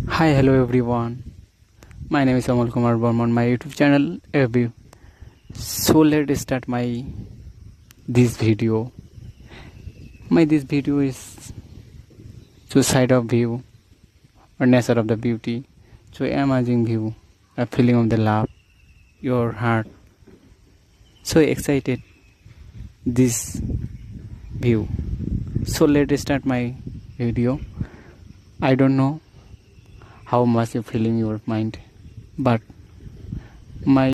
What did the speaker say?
Hi, hello everyone. My name is Amal Kumar Burman on my YouTube channel review. So let's start this video. This video is to side of view or nature of the beauty. So amazing view, a feeling of the love, your heart. So excited this view. So let's start my video. I don't know how much you feeling your mind, but my